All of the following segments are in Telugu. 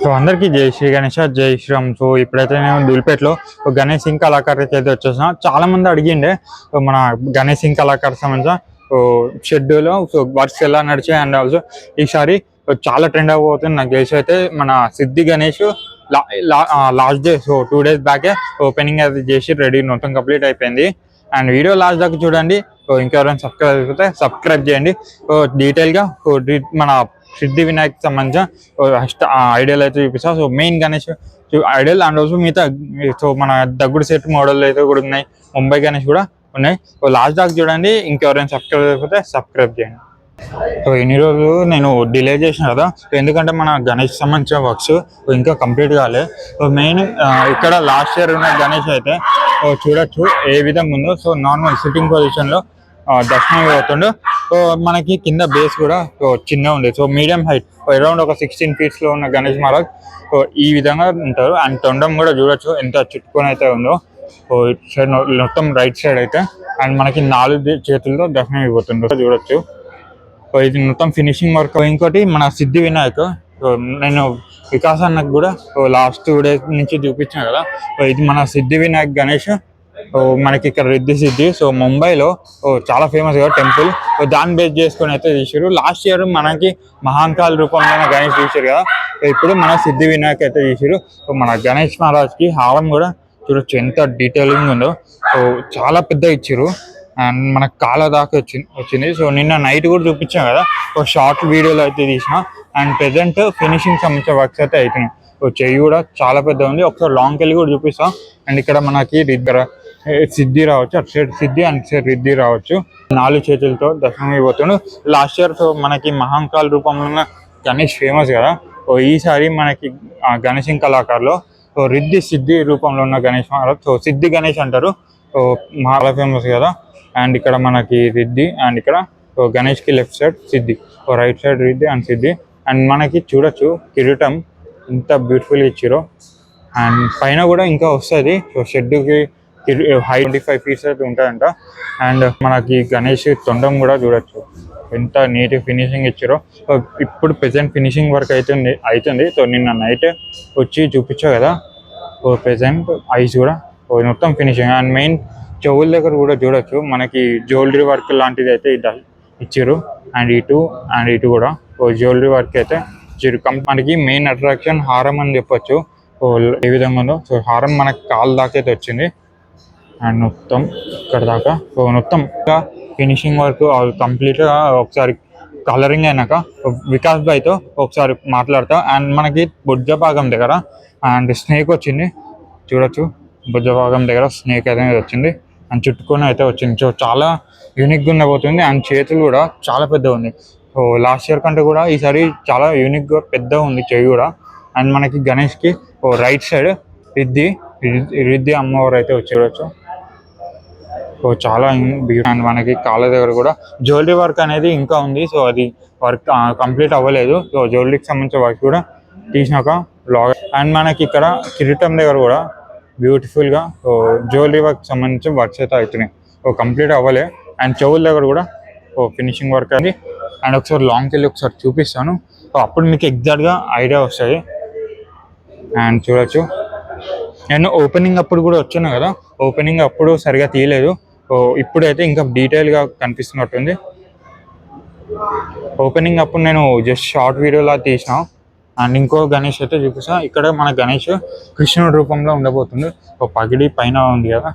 సో అందరికీ జై శ్రీ గణేష్, జై శ్రీరామ్. సో ఇప్పుడైతే నేను ధూళిపేటలో గణేష్ సింగ్ కళాకార్ అయితే వచ్చేసిన. చాలా మంది అడిగిండే మన గణేష్ సింగ్ కళాకార్ సంబంధించిన షెడ్యూల్, సో వర్క్స్ ఎలా నడిచాయి. అండ్ ఆల్సో ఈసారి చాలా ట్రెండ్ అయిపోతుంది. నాకు తెలిసి అయితే మన Siddhi Ganesh last day, so 2 days బ్యాకే ఓపెనింగ్ అయితే చేసి రెడీ, మొత్తం కంప్లీట్ అయిపోయింది. అండ్ వీడియో లాస్ట్ దాకా చూడండి. సో ఇంకెవరైనా సబ్స్క్రైబ్ అయిపోతే సబ్స్క్రైబ్ చేయండి. సో డీటెయిల్గా మన సిద్ధి వినాయక్ సంబంధించిన ఐడియాలు అయితే చూపిస్తా. So main Ganesh ideal and also మిగతా, సో మన దగ్గుడు సెట్ మోడల్ అయితే కూడా ఉన్నాయి, ముంబై గణేష్ కూడా ఉన్నాయి. సో లాస్ట్ దాకా చూడండి. ఇంకెవరైనా సబ్స్క్రైబ్ అయిపోతే సబ్స్క్రైబ్ చేయండి. సో ఎన్ని రోజులు నేను డిలే చేసిన కదా, ఎందుకంటే మన గణేష్ సంబంధించిన వర్క్స్ ఇంకా కంప్లీట్ కాలే. సో మెయిన్ ఇక్కడ లాస్ట్ ఇయర్ ఉన్న గణేష్ అయితే చూడొచ్చు ఏ విధంగా ఉందో. సో నార్మల్ సిట్టింగ్ పొజిషన్లో దర్శనం అవుతుండు. సో మనకి కింద బేస్ కూడా చిన్న ఉంది. సో మీడియం హైట్, అరౌండ్ ఒక 16 feet ఉన్న గణేష్ మహారాజ్ సో ఈ విధంగా ఉంటారు. అండ్ తొండం కూడా చూడొచ్చు ఎంత చుట్టుకొని అయితే ఉందో. సో ఇటు సైడ్ మొత్తం రైట్ సైడ్ అయితే, అండ్ మనకి 4 చేతులతో దర్శనం ఇవ్వతుండ్రు చూడొచ్చు. సో ఇది మొత్తం ఫినిషింగ్ వర్క్. ఇంకోటి మన సిద్ధి వినాయక్, సో నేను వికాస్ అన్నకు కూడా లాస్ట్ 2 days నుంచి చూపించాను కదా. సో ఇది మన సిద్ధి వినాయక్ గణేష్. మనకి ఇక్కడ రిద్ధి సిద్ధి, సో ముంబైలో చాలా ఫేమస్ గా టెంపుల్. సో దాన్ని బేస్ చేసుకొని అయితే తీసారు. లాస్ట్ ఇయర్ మనకి మహాంకాల్ రూపంలో గణేష్ తీసారు కదా, సో ఇప్పుడు మన సిద్ధి వినాయక్ అయితే తీసారు. సో మన గణేష్ మహారాజ్ కి హారం కూడా చూడొచ్చు ఎంత డీటెయిలింగ్ ఉందో. సో చాలా పెద్ద ఇచ్చారు. అండ్ మనకు కాళ్ళ దాకా వచ్చింది. సో నిన్న నైట్ కూడా చూపించాం కదా, ఒక షార్ట్ వీడియోలో అయితే తీసిన. అండ్ ప్రెసెంట్ ఫినిషింగ్ సంబంధించిన వర్క్స్ అయితే అవుతున్నాయి. సో చెయ్యి కూడా చాలా పెద్ద ఉంది. ఒకసారి లాంగ్కి వెళ్ళి కూడా చూపిస్తాం. అండ్ ఇక్కడ మనకి సిద్ధి రావచ్చు, అటు side Siddhi and side Riddhi రావచ్చు. 4 చేతులతో దర్శనం అయిపోతుండు. లాస్ట్ ఇయర్ సో మనకి మహాంకాల్ రూపంలో ఉన్న గణేష్ ఫేమస్ కదా. సో ఈసారి మనకి గణేష్ కళాకారులో సో రిద్ధి సిద్ధి రూపంలో ఉన్న గణేష్ మహారాజ్, సో సిద్ధి గణేష్ అంటారు. సో చాలా ఫేమస్ కదా. అండ్ ఇక్కడ మనకి రిద్ధి, అండ్ ఇక్కడ సో గణేష్ కి left side Siddhi, so right side Riddhi and Siddhi. And మనకి చూడొచ్చు కిరీటం ఎంత బ్యూటిఫుల్ ఇచ్చారో. అండ్ పైన కూడా ఇంకా వస్తుంది. సో షెడ్కి హైట్ 25 feet అయితే ఉంటాయంట. అండ్ మనకి గణేష్ తొండం కూడా చూడొచ్చు ఎంత నీట్ ఫినిషింగ్ ఇచ్చారో. సో ఇప్పుడు ప్రెసెంట్ ఫినిషింగ్ వర్క్ అవుతుంది. సో నిన్న నైట్ వచ్చి చూపించా కదా. సో ప్రెసెంట్ ఐస్ కూడా మొత్తం ఫినిషింగ్. అండ్ మెయిన్ చెవుల దగ్గర కూడా చూడొచ్చు మనకి జ్యువెలరీ వర్క్ లాంటిది అయితే ఇచ్చారు. అండ్ ఇటు కూడా జ్యువెలరీ వర్క్ అయితే ఇచ్చారు. మనకి మెయిన్ అట్రాక్షన్ హారం అని చెప్పొచ్చు. సో ఏ విధంగా ఉందో. సో హారం మనకి కాళ్ళ దాకా అయితే వచ్చింది. అండ్ మొత్తం ఇక్కడ దాకా సో మొత్తం ఫినిషింగ్ వర్క్ కంప్లీట్గా ఒకసారి కలరింగ్ అయినాక వికాస్ భాయ్తో ఒకసారి మాట్లాడతా. అండ్ మనకి బుజ్జ భాగం దగ్గర అండ్ స్నేక్ వచ్చింది చూడొచ్చు. బుజ్జ భాగం దగ్గర స్నేక్ అనేది వచ్చింది. అండ్ చుట్టుకొని అయితే వచ్చింది. సో చాలా యూనిక్గా ఉండబోతుంది. అండ్ చేతులు కూడా చాలా పెద్దగా ఉంది. సో లాస్ట్ ఇయర్ కంటే కూడా ఈసారి చాలా యూనిక్గా పెద్దగా ఉంది చెయ్యి కూడా. అండ్ మనకి గణేష్కి రైట్ సైడ్ రిద్ధి అమ్మవారు అయితే వచ్చేయచ్చు. సో చాలా బ్యూటిఫుల్. అండ్ మనకి కాళ్ళ దగ్గర కూడా జ్యువెలరీ వర్క్ అనేది ఇంకా ఉంది. సో అది వర్క్ కంప్లీట్ అవ్వలేదు. సో జ్యువెలరీకి సంబంధించిన వర్క్ కూడా తీసినాక బ్లాగ్. అండ్ మనకి ఇక్కడ కిరీటం దగ్గర కూడా బ్యూటిఫుల్గా జ్యువెలరీ వర్క్ సంబంధించిన వర్క్స్ అయితే అవుతున్నాయి. సో కంప్లీట్ అవ్వలే. అండ్ చెవుల దగ్గర కూడా ఫినిషింగ్ వర్క్ అది. అండ్ ఒకసారి లాంగ్కి వెళ్ళి ఒకసారి చూపిస్తాను. సో అప్పుడు మీకు ఎగ్జాక్ట్గా ఐడియా వస్తుంది. అండ్ చూడొచ్చు. నేను ఓపెనింగ్ అప్పుడు కూడా వచ్చాను కదా, ఓపెనింగ్ అప్పుడు సరిగా తీయలేదు. సో ఇప్పుడైతే ఇంకా డీటెయిల్గా కనిపిస్తున్నట్టుంది. ఓపెనింగ్ అప్పుడు నేను జస్ట్ షార్ట్ వీడియోలా తీసిన. అండ్ ఇంకో గణేష్ అయితే చూపిస్తా. ఇక్కడ మన గణేష్ కృష్ణుడి రూపంలో ఉండబోతుంది. సో పగిడి పైన ఉంది కదా,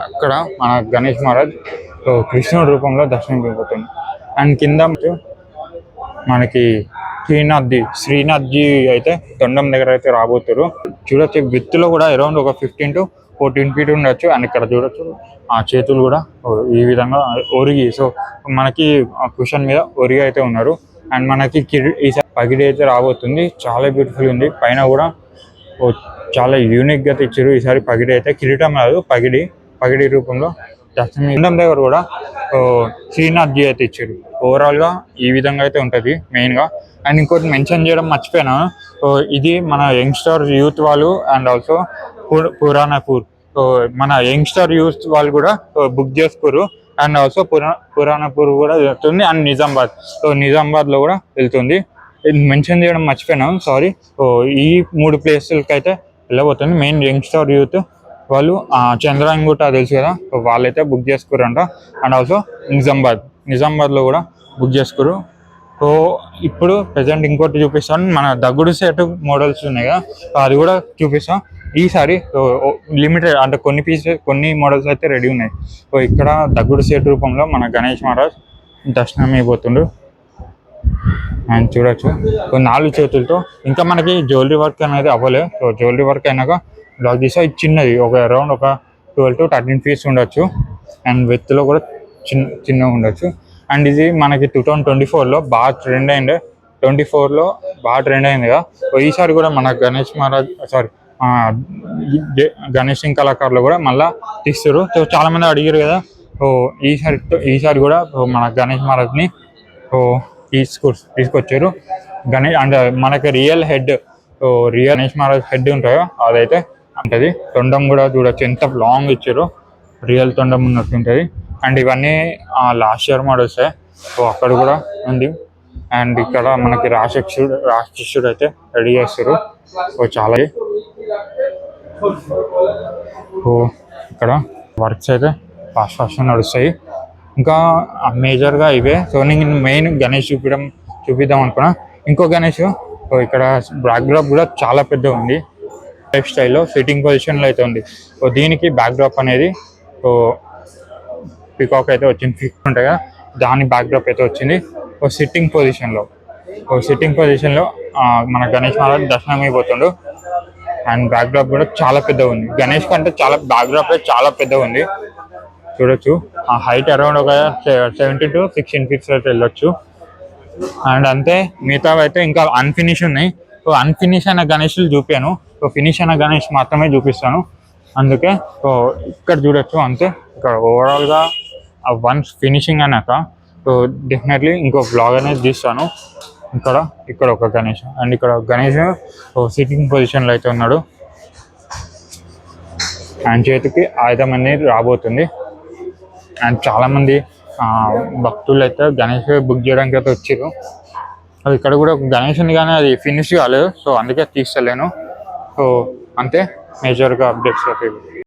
అక్కడ మన గణేష్ మహారాజ్ సో కృష్ణుడి రూపంలో దర్శనం ఇవ్వబోతుంది. అండ్ కింద మనకి శ్రీనాథ్జీ అయితే తొండం దగ్గర అయితే రాబోతారు. చూడొచ్చు విత్తులో కూడా అరౌండ్ ఒక 15 to 14 feet ఉండొచ్చు. అండ్ ఇక్కడ చూడొచ్చు ఆ చేతులు కూడా ఈ విధంగా ఒరిగి, సో మనకి కుషన్ మీద ఒరిగి అయితే ఉన్నారు. అండ్ మనకి ఈసారి పగిడి అయితే రాబోతుంది. చాలా బ్యూటిఫుల్ ఉంది. పైన కూడా చాలా యూనిక్గా తెచ్చారు ఈసారి పగిడి అయితే. కిరీటం కాదు, పగిడి రూపంలో దర్శనం దగ్గర కూడా శ్రీనాథ్జీ అయితే ఇచ్చారు. ఓవరాల్గా ఈ విధంగా అయితే ఉంటుంది మెయిన్గా. అండ్ ఇంకోటి మెన్షన్ చేయడం మర్చిపోయాను. ఇది మన యంగ్స్టర్ యూత్ వాళ్ళు అండ్ ఆల్సో పురాణపూర్. సో మన యంగ్స్టర్ యూత్ వాళ్ళు కూడా బుక్ చేసుకోరు. అండ్ ఆల్సో పురాణపూర్ కూడా వెళ్తుంది. అండ్ నిజామాబాద్, సో నిజామాబాద్లో కూడా వెళ్తుంది. మెన్షన్ చేయడం మర్చిపోయినాం, సారీ. సో ఈ 3 ప్లేసులకి అయితే వెళ్ళబోతుంది. మెయిన్ యంగ్స్టర్ యూత్ వాళ్ళు చంద్రాంగుట తెలుసు కదా, సో వాళ్ళైతే బుక్ చేసుకురంట. అండ్ ఆల్సో నిజామాబాద్లో కూడా బుక్ చేసుకురు. సో ఇప్పుడు ప్రజెంట్ ఇంకోటి చూపిస్తాను, మన దగుడు సెట్ మోడల్స్ ఉన్నాయి కదా, అది కూడా చూపిస్తాం ఈసారి. లిమిటెడ్ అంటే కొన్ని మోడల్స్ అయితే రెడీ ఉన్నాయి. సో ఇక్కడ దగుడు సెట్ రూపంలో మన గణేష్ మహారాజ్ దర్శనం అయిపోతుండ్రు. అండ్ చూడొచ్చు 4 చేతులతో. ఇంకా మనకి జ్యువెలరీ వర్క్ అనేది అవ్వలేదు. సో జ్యువెలరీ వర్క్ అయినాక బ్లాక్ చేసి ఇది చిన్నది, ఒక అరౌండ్ ఒక 12 to 13 feet ఉండొచ్చు. అండ్ విత్లో కూడా చిన్నగా ఉండొచ్చు. అండ్ ఇది మనకి 2024లో బాగా ట్రెండ్ అయింది. 24లో బాగా ట్రెండ్ అయింది కదా. సో ఈసారి కూడా మన గణేష్ మహారాజ్ గణేష్ సింగ్ కళాకారులు కూడా మళ్ళీ తీస్తారు. సో చాలా మంది అడిగారు కదా. సో ఈసారి కూడా మన గణేష్ మహారాజ్ని తీసుకొచ్చారు. అంటే మనకి real head, Ganesh Maharaj head ఉంటాయో అదైతే ఉంటుంది. తొండం కూడా చూడొచ్చు ఎంత లాంగ్ ఇచ్చారు, రియల్ తొండం ఉన్నట్టు ఉంటుంది. అండ్ ఇవన్నీ లాస్ట్ ఇయర్ మోడల్సే. సో అక్కడ కూడా ఉంది. అండ్ ఇక్కడ మనకి రాక్షసుడు అయితే రెడీ చేస్తారు. సో చాలా ఇక్కడ వర్క్స్ అయితే ఫాస్ట్ నడుస్తాయి. ఇంకా మేజర్గా ఇవే. సో నేను మెయిన్ గణేష్ చూపిద్దాం అనుకున్నా. ఇంకో గణేష్ ఇక్కడ బ్యాక్డ్రాప్ కూడా చాలా పెద్ద ఉంది. లైఫ్ స్టైల్లో సిట్టింగ్ పొజిషన్లో అయితే ఉంది. సో దీనికి బ్యాక్డ్రాప్ అనేది పికాక్ అయితే వచ్చింది, ఫిక్స్ ఉంటాయి కదా, దాని బ్యాక్డ్రాప్ అయితే వచ్చింది. సిట్టింగ్ పొజిషన్లో మన గణేష్ మహారాజ్ దర్శనం అయిపోతుండు. అండ్ బ్యాక్డ్రాప్ కూడా చాలా పెద్దగా ఉంది. గణేష్ కంటే బ్యాక్డ్రాప్ చాలా పెద్దగా ఉంది. చూడొచ్చు ఆ హైట్ అరౌండ్ ఒక 17 to 16 feet అయితే వెళ్ళొచ్చు. అండ్ అంతే, మిగతావి అయితే ఇంకా అన్ఫినిష్ ఉన్నాయి. సో అన్ఫినిష్ అయిన గణేష్లు చూపాను. సో ఫినిష్ అయిన గణేష్ మాత్రమే చూపిస్తాను. అందుకే సో ఇక్కడ చూడొచ్చు. అంతే, ఇక్కడ ఓవరాల్గా వన్స్ ఫినిషింగ్ అయినాక సో డెఫినెట్లీ ఇంకో బ్లాగ్ అనేది తీస్తాను. ఇక్కడ ఒక గణేష్, అండ్ ఇక్కడ గణేష్ సిట్టింగ్ పొజిషన్లో అయితే ఉన్నాడు. ఆయన చేతికి ఆయుధం అనేది రాబోతుంది. అండ్ చాలామంది భక్తులు అయితే గణేష్ బుక్ చేయడానికి అయితే వచ్చారు. అది ఇక్కడ కూడా గణేష్ ఉంది కానీ అది ఫినిష్ కాలేదు. సో అందుకే తీస్తలేను. సో అంతే, మేజర్గా అప్డేట్స్ అయితే.